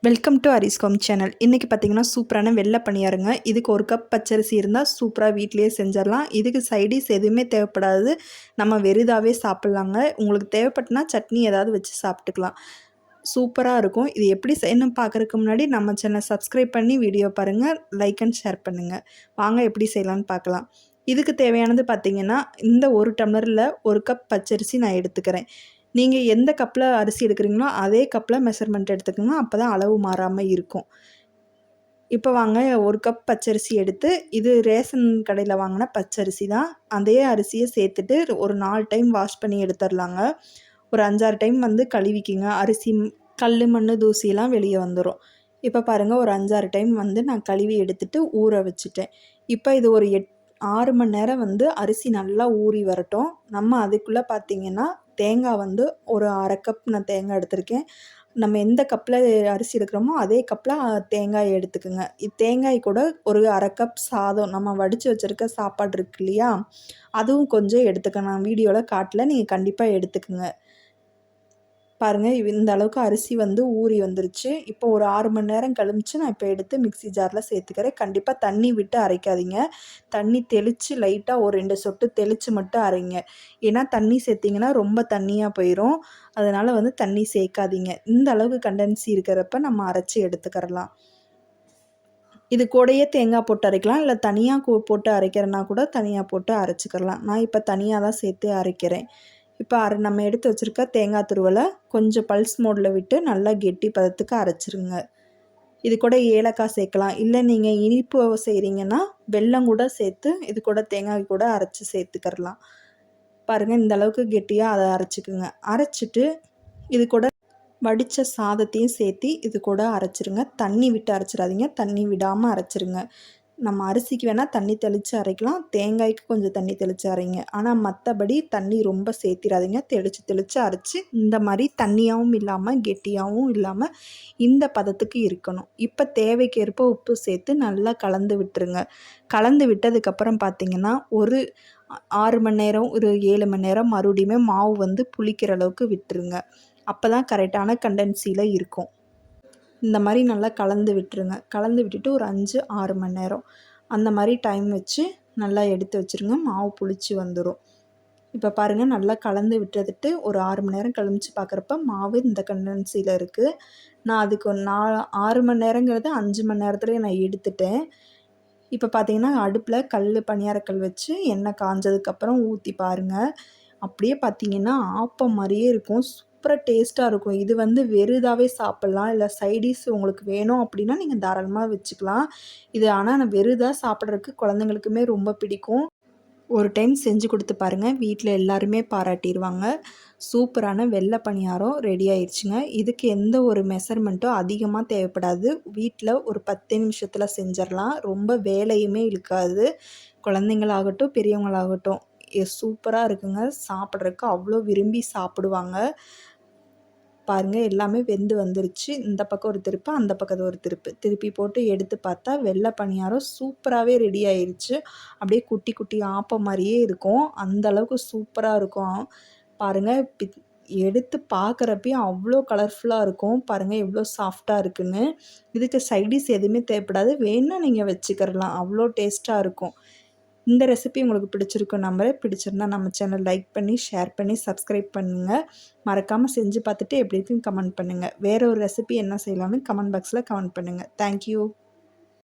Welcome to அரிஸ்காம் channel. இன்றைக்கி பார்த்திங்கன்னா சூப்பரான வெள்ளை பணியாரங்க. இதுக்கு ஒரு கப் பச்சரிசி இருந்தால் சூப்பராக வீட்டிலேயே செஞ்சிடலாம். இதுக்கு சைடிஷ் எதுவுமே தேவைப்படாது, நம்ம வெறுதாகவே சாப்பிட்லாங்க. உங்களுக்கு தேவைப்பட்டுனா சட்னி ஏதாவது வச்சு சாப்பிட்டுக்கலாம், சூப்பராக இருக்கும். இது எப்படி செய்யணும் பார்க்குறதுக்கு முன்னாடி நம்ம சேனல் சப்ஸ்கிரைப் பண்ணி வீடியோ பாருங்கள், லைக் அண்ட் ஷேர் பண்ணுங்கள். வாங்க எப்படி செய்யலான்னு பார்க்கலாம். இதுக்கு தேவையானது பார்த்திங்கன்னா இந்த ஒரு டம்ளரில் ஒரு கப் பச்சரிசி நான் எடுத்துக்கிறேன். நீங்கள் எந்த கப்பில் அரிசி எடுக்கிறீங்களோ அதே கப்பில் மெஷர்மெண்ட் எடுத்துக்கோங்க, அப்போ தான் அளவு மாறாமல் இருக்கும். இப்போ வாங்க ஒரு கப் பச்சரிசி எடுத்து, இது ரேஷன் கடையில் வாங்கின பச்சரிசி தான். அதே அரிசியை சேர்த்துட்டு ஒரு 4 டைம் வாஷ் பண்ணி எடுத்துடலாங்க. ஒரு 5-6 டைம் கழுவிக்கிங்க. அரிசி கல் மண் தூசியெல்லாம் வெளியே வந்துடும். இப்போ பாருங்கள், ஒரு 5-6 டைம் நான் கழுவி எடுத்துகிட்டு ஊற வச்சுட்டேன். இப்போ இது ஒரு 6 மணி நேரம் அரிசி நல்லா ஊறி வரட்டும். நம்ம அதுக்குள்ளே பார்த்திங்கன்னா தேங்காய் ஒரு 1/2 கப் நான் தேங்காய் எடுத்திருக்கேன். நம்ம எந்த கப்பில் அரிசி எடுக்கிறோமோ அதே கப்பில் தேங்காய் எடுத்துக்கோங்க. தேங்காய் கூட ஒரு 1/2 கப் சாதம், நம்ம வடித்து வச்சுருக்க சாப்பாடு இருக்கு இல்லையா, அதுவும் கொஞ்சம் எடுத்துக்கணும். நான் வீடியோவில் காட்டல, நீங்கள் கண்டிப்பாக எடுத்துக்கோங்க. பாருங்கள், இந்த அளவுக்கு அரிசி ஊறி வந்துருச்சு. இப்போ ஒரு 6 மணி நேரம் கழிச்சு நான் இப்போ எடுத்து மிக்ஸி ஜாரில் சேர்த்துக்கிறேன். கண்டிப்பாக தண்ணி விட்டு அரைக்காதீங்க. தண்ணி தெளித்து லைட்டாக ஒரு 2 சொட்டு தெளித்து மட்டும் அரைங்க. ஏன்னா தண்ணி சேர்த்திங்கன்னா ரொம்ப தண்ணியாக போயிடும். அதனால் தண்ணி சேர்க்காதீங்க. இந்த அளவுக்கு கண்டென்சி இருக்கிறப்ப நம்ம அரைச்சி எடுத்துக்கிறலாம். இது கூடயே தேங்காய் போட்டு அரைக்கலாம், இல்லை தனியாக போட்டு அரைக்கிறனா கூட தனியாக போட்டு அரைச்சிக்கிறலாம். நான் இப்போ தனியாக தான் சேர்த்து அரைக்கிறேன். இப்போ நம்ம எடுத்து வச்சுருக்க தேங்காய் துருவலை கொஞ்சம் பல்ஸ் மோடில் விட்டு நல்லா கெட்டி பதத்துக்கு அரைச்சிருங்க. இது கூட ஏலக்காய் சேர்க்கலாம், இல்லை நீங்கள் இனிப்பு செய்கிறீங்கன்னா வெல்லம் கூட சேர்த்து இது கூட தேங்காய் கூட அரைச்சி சேர்த்துக்கிறலாம். பாருங்கள், இந்த அளவுக்கு கெட்டியாக அதை அரைச்சிக்குங்க. அரைச்சிட்டு இது கூட வடித்த சாதத்தையும் சேர்த்து இது கூட அரைச்சிருங்க. தண்ணி விட்டு அரைச்சிடாதீங்க, தண்ணி விடாமல் அரைச்சிருங்க. நம்ம அரிசிக்கு வேணால் தண்ணி தெளித்து அரைக்கலாம், தேங்காய்க்கு கொஞ்சம் தண்ணி தெளித்து அரைங்க. ஆனால் மற்றபடி தண்ணி ரொம்ப சேர்த்திடாதீங்க. தெளித்து அரைச்சி இந்த மாதிரி தண்ணியாகவும் இல்லாமல் கெட்டியாகவும் இல்லாமல் இந்த பதத்துக்கு இருக்கணும். இப்போ தேவைக்கேற்ப உப்பு சேர்த்து நல்லா கலந்து விட்டுருங்க. கலந்து விட்டதுக்கப்புறம் பார்த்திங்கன்னா ஒரு 6 மணி நேரம், ஒரு 7 மணி நேரம் மறுபடியுமே மாவு புளிக்கிற அளவுக்கு விட்டுருங்க. அப்போ தான் கரெக்டான கண்டென்சியில் இருக்கும். இந்த மாதிரி நல்லா கலந்து விட்டுருங்க. கலந்து விட்டுட்டு ஒரு 5-6 மணி நேரம் அந்த மாதிரி டைம் வச்சு நல்லா எடுத்து வச்சுருங்க. மாவு புளிச்சு வந்துடும். இப்போ பாருங்கள், நல்லா கலந்து விட்டுட்டு ஒரு 6 மணி நேரம் கழிச்சு பார்க்குறப்ப மாவு இந்த கண்டென்சியில் இருக்குது. நான் அதுக்கு ஒரு 6 மணி நேரங்கிறது 5 மணி நேரத்துலேயே நான் எடுத்துட்டேன். இப்போ பார்த்திங்கன்னா அடுப்பில் பணியாரக்கல் வச்சு எண்ணெய் காஞ்சதுக்கப்புறம் ஊற்றி பாருங்கள். அப்படியே பார்த்திங்கன்னா ஆப்பம் மாதிரியே இருக்கும், சூப்பராக டேஸ்ட்டாக இருக்கும். இது வெறுதாகவே சாப்பிட்லாம், இல்லை சைடிஷ் உங்களுக்கு வேணும் அப்படின்னா நீங்கள் தாராளமாக வச்சுக்கலாம். இது ஆனால் நான் வெறுதாக சாப்பிட்றதுக்கு குழந்தைங்களுக்குமே ரொம்ப பிடிக்கும். ஒரு டைம் செஞ்சு கொடுத்து பாருங்கள், வீட்டில் எல்லாருமே பாராட்டிடுவாங்க. சூப்பரான வெள்ளை பணியாரம் ரெடி ஆயிடுச்சுங்க. இதுக்கு எந்த ஒரு மெஷர்மெண்ட்டும் அதிகமாக தேவைப்படாது. வீட்டில் ஒரு 10 நிமிஷத்தில் செஞ்சிடலாம். ரொம்ப வேலையுமே இழுக்காது. குழந்தைங்களாகட்டும் பெரியவங்களாகட்டும் சூப்பராக இருக்குங்க. சாப்பிட்றதுக்கு அவ்வளோ விரும்பி சாப்பிடுவாங்க. பாருங்கள், எல்லாமே வெந்து வந்துருச்சு. இந்த பக்கம் ஒரு திருப்பு, அந்த பக்கத்து ஒரு திருப்பி போட்டு எடுத்து பார்த்தா வெள்ளை பணியாரம் சூப்பராகவே ரெடி ஆயிடுச்சு. அப்படியே குட்டி குட்டி ஆப்பம் மாதிரியே இருக்கும், அந்த அளவுக்கு சூப்பராக இருக்கும். பாருங்கள், எடுத்து பார்க்குறப்பையும் அவ்வளோ கலர்ஃபுல்லாக இருக்கும். பாருங்கள் எவ்வளோ சாஃப்டாக இருக்குன்னு. இதுக்கு சைடிஷ் எதுவுமே தேவைப்படாது, வேணுன்னா நீங்கள் வச்சுக்கிறலாம், அவ்வளோ டேஸ்ட்டாக இருக்கும். இந்த ரெசிபி உங்களுக்கு பிடிச்சிருக்கும் நம்புறேன். பிடிச்சிருந்தா நம்ம சேனல் லைக் பண்ணி, ஷேர் பண்ணி, சப்ஸ்கிரைப் பண்ணுங்கள். மறக்காமல் செஞ்சு பார்த்துட்டு எப்படி இருக்குன்னு கமெண்ட் பண்ணுங்கள். வேறு ஒரு ரெசிபி என்ன செய்யலாம்னு கமெண்ட் பாக்ஸில் கமெண்ட் பண்ணுங்கள். தேங்க்யூ.